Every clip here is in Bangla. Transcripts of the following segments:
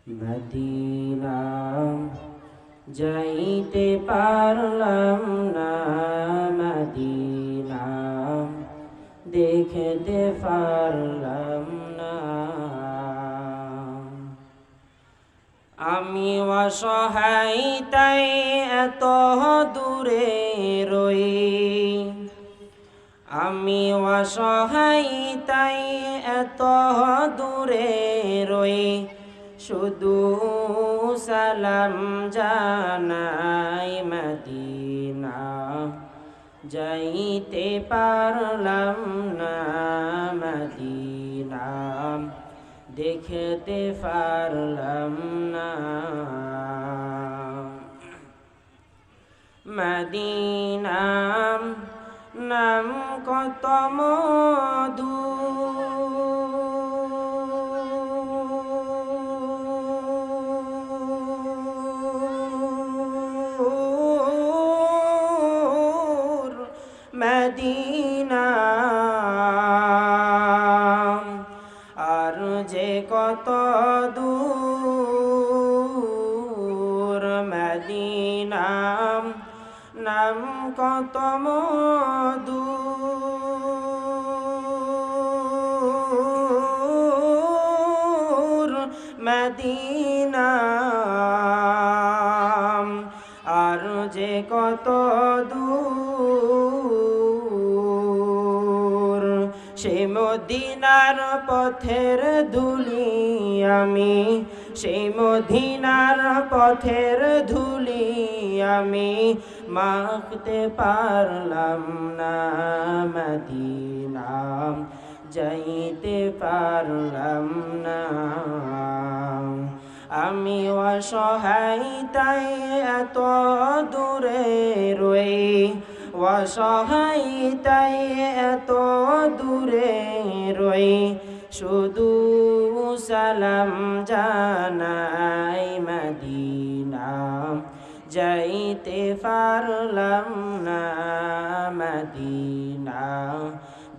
মদিনা যাইতে পারলাম না, মদিনা দেখতে পারলাম না। আমি অসহায় তাই এত দূরে রই, আমি অসহায় তাই এত দূরে রই, শুধু সালাম জানাই মদিনা যাইতে পারলাম না, মদিনা দেখতে পারলাম না। মদিনা নাম কত মধু, মদিনা আর যে কত দূর, মদিনা নাম কত মধু, মদিনা আর যে কত দূর। সে মদিনার পথের ধুলি আমি, সেই মদিনার পথের ধুলি আমি মাখতে পারলাম না, মদিনা যাইতে পারলাম না। আমি অসহায় তাই এত দূরে রই, অসহায় তাই এত দূরে রই, শুধু সালাম জানাই মদিনা যাইতে পারলাম না, মদিনা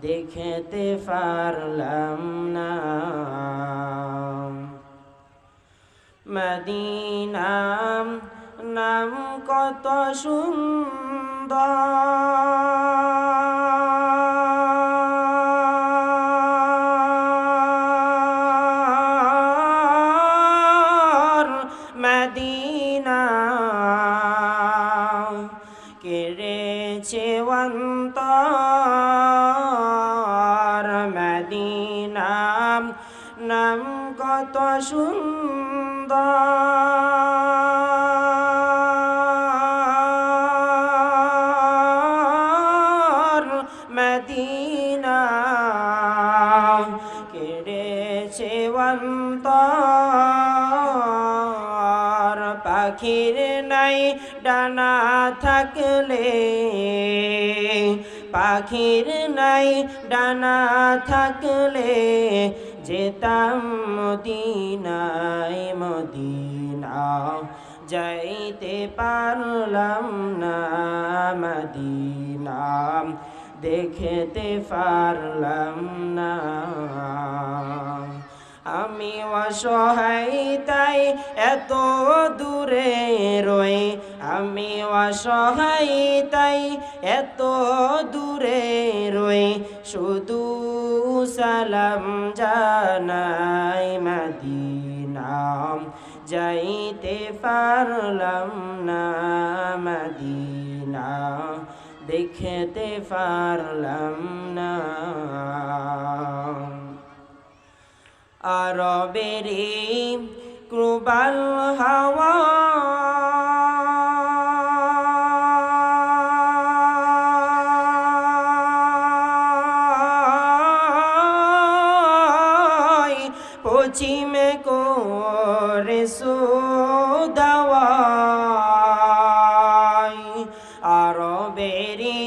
দেখতে পারলাম না। মদিনা নাম কত সুন্দর, মদিনা কেড়েছে অন্তর, মদিনা নাম কত সুন্দর, মদিনা কেড়েছে অন্তর। পাখির নাই ডানা থাকলে, পাখির নাই ডানা থাকলে যেতাম মদিনায়, মদিনা যাইতে পারলাম না, মদিনা দেখতে পারলাম না। আমি অসহায় তাই এত দূরে রই, আমি অসহায় তাই এত দূরে রই, শুধু সালাম জানাই মদিনা যাইতে পারলাম না, মদিনা দেখতে পারলাম না। আরবেরি ক্রুবাল হাওয়া পশ্চিমে করে সুদাওয়াই, আরবেরি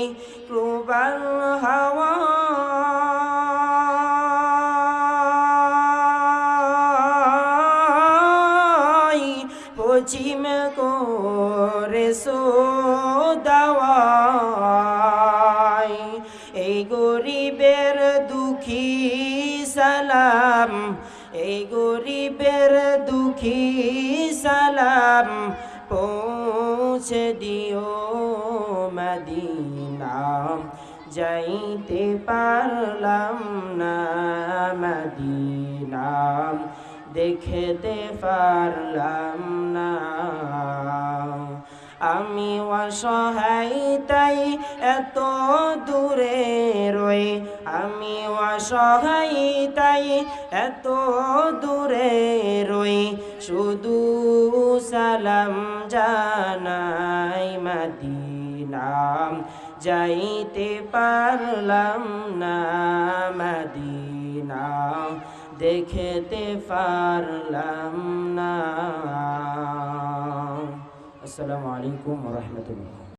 ক্রুবাল হাওয়া পশ্চিম করে সুদাওয়াই। এই গরিবের দুঃখী সালাম, এই গরিবের দুঃখী দেখি সালাম পৌঁছে দিও মদিনা যাইতে পারলাম না মদিনা দেখতে পারলাম না আমি অসহায় তাই এত দূরে রই আমি অসহায় তাই এত দূরে রই শুধু সালাম জানাই মদিনা যাইতে পারলাম না মদিনা দেখতে পারলাম না। আসসালামু আলাইকুম ওয়া রাহমাতুল্লাহ।